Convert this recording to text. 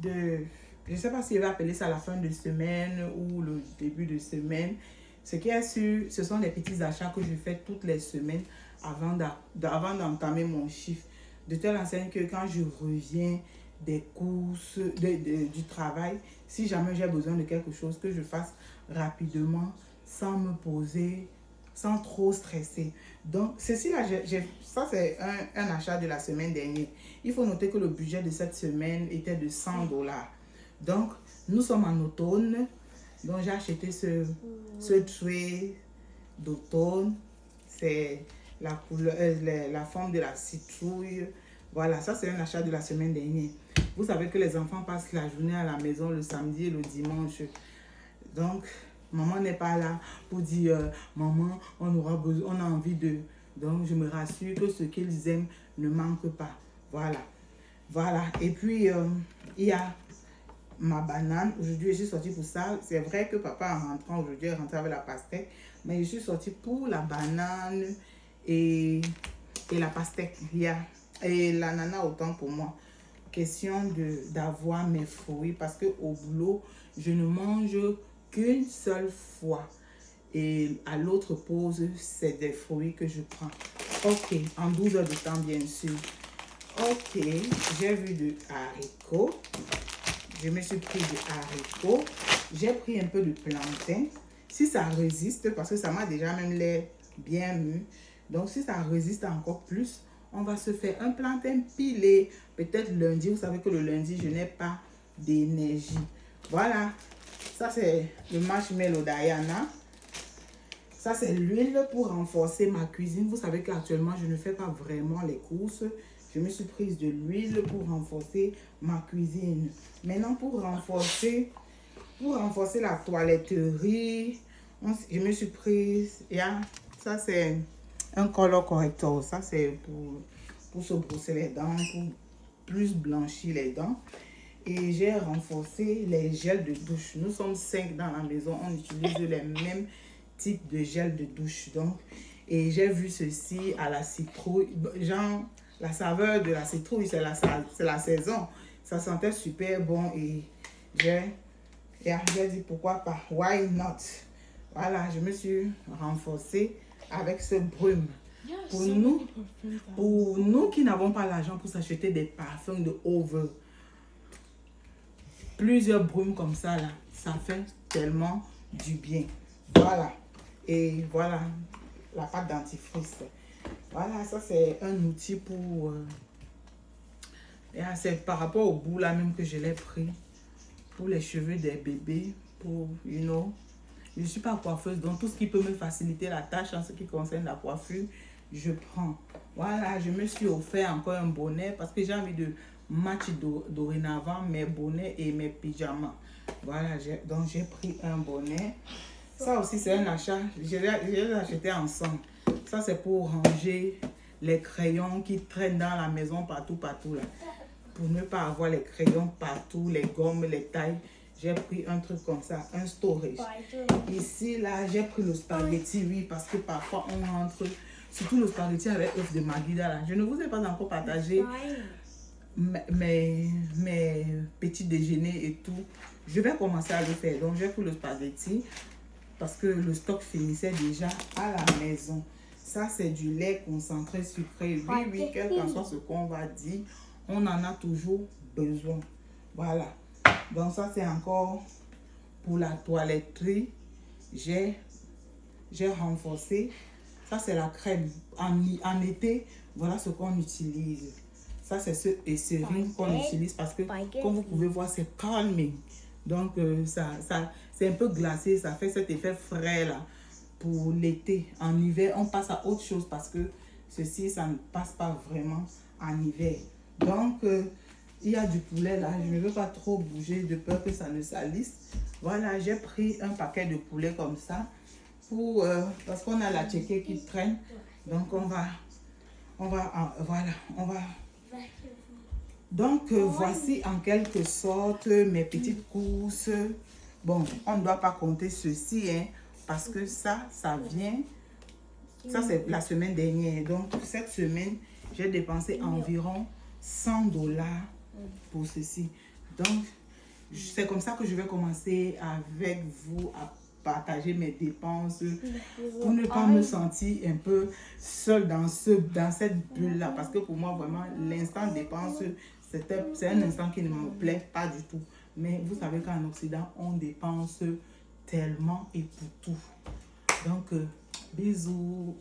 je ne sais pas si je vais appeler ça la fin de semaine ou le début de semaine. Ce qui est sûr, ce sont des petits achats que je fais toutes les semaines avant d'entamer mon chiffre. De telle enseigne que quand je reviens des courses, du travail, si jamais j'ai besoin de quelque chose, que je fasse rapidement, sans me poser, sans trop stresser. Donc, ceci là, ça c'est un achat de la semaine dernière. Il faut noter que le budget de cette semaine était de 100 $. Donc, nous sommes en automne. Donc, j'ai acheté ce trait d'automne. C'est la couleur, la forme de la citrouille. Voilà, ça c'est un achat de la semaine dernière. Vous savez que les enfants passent la journée à la maison le samedi et le dimanche. Donc, maman n'est pas là pour dire maman, on aura besoin, on a envie de. Donc, je me rassure que ce qu'ils aiment ne manque pas. Voilà. Voilà. Et puis, il y a ma banane. Aujourd'hui, je suis sortie pour ça. C'est vrai que papa, en rentrant aujourd'hui, est rentré avec la pastèque. Mais je suis sortie pour la banane et la pastèque. Et l'ananas autant pour moi. Question d'avoir mes fruits parce que au boulot, je ne mange qu'une seule fois. Et à l'autre pause, c'est des fruits que je prends. Ok, en 12 heures de temps, bien sûr. Ok, j'ai vu de haricots. Je me suis pris de haricots. J'ai pris un peu de plantain. Si ça résiste, parce que ça m'a déjà même l'air bien mûr. Donc, si ça résiste encore plus, on va se faire un plantain pilé. Peut-être lundi. Vous savez que le lundi, je n'ai pas d'énergie. Voilà. Ça, c'est le marshmallow d'Ayana. Ça, c'est l'huile pour renforcer ma cuisine. Vous savez qu'actuellement, je ne fais pas vraiment les courses. Je me suis prise de l'huile pour renforcer ma cuisine. Maintenant, pour renforcer la toiletterie, je me suis prise... Ça, c'est un color corrector. Ça, c'est pour se brosser les dents, pour plus blanchir les dents. Et j'ai renforcé les gels de douche. Nous sommes 5 dans la maison. On utilise les mêmes types de gel de douche. Donc, et j'ai vu ceci à la citrouille. Genre, la saveur de la citrouille, c'est la saison. Ça sentait super bon. Et j'ai dit pourquoi pas. Why not? Voilà, je me suis renforcée avec ce brume. Pour nous qui n'avons pas l'argent pour s'acheter des parfums de over, plusieurs brumes comme ça, là, ça fait tellement du bien. Voilà. Et voilà, la pâte dentifrice. Voilà, ça c'est un outil pour... c'est par rapport au bout là même que je l'ai pris. Pour les cheveux des bébés. Pour, you know. Je ne suis pas coiffeuse, donc tout ce qui peut me faciliter la tâche en ce qui concerne la coiffure, je prends. Voilà, je me suis offert encore un bonnet parce que j'ai envie de match dorénavant mes bonnets et mes pyjamas. Voilà, donc j'ai pris un bonnet. Ça aussi, c'est un achat. Je l'ai acheté ensemble. Ça, c'est pour ranger les crayons qui traînent dans la maison partout là. Pour ne pas avoir les crayons partout, les gommes, les tailles. J'ai pris un truc comme ça, un storage. Ici, là, j'ai pris le spaghetti, oui, parce que parfois, on rentre, surtout le spaghetti avec œuf de Magida, là. Je ne vous ai pas encore partagé mes petits déjeuners et tout. Je vais commencer à le faire. Donc, j'ai pris le spaghetti parce que le stock finissait déjà à la maison. Ça, c'est du lait concentré sucré. Oui, quel qu'en soit ce qu'on va dire, on en a toujours besoin. Voilà. Donc, ça, c'est encore pour la toiletterie. J'ai renforcé. Ça, c'est la crème. En été, voilà ce qu'on utilise. Ça, c'est ce Eucerin qu'on utilise parce que, comme vous pouvez voir, c'est calming. Donc, c'est un peu glacé. Ça fait cet effet frais là pour l'été. En hiver, on passe à autre chose parce que ceci, ça ne passe pas vraiment en hiver. Donc, il y a du poulet là. Je ne veux pas trop bouger de peur que ça ne salisse. Voilà, j'ai pris un paquet de poulet comme ça. Parce qu'on a la tchéké qui traîne. Donc, Donc, voici en quelque sorte mes petites courses. Bon, on ne doit pas compter ceci, hein, parce que ça vient. Ça, c'est la semaine dernière. Donc, cette semaine, j'ai dépensé environ 100 $ pour ceci. Donc, c'est comme ça que je vais commencer avec vous à partager mes dépenses pour ne pas me sentir un peu seule dans cette bulle-là. Parce que pour moi, vraiment, l'instant dépense, c'est un instant qui ne me plaît pas du tout. Mais vous savez qu'en Occident, on dépense tellement et pour tout. Donc, bisous.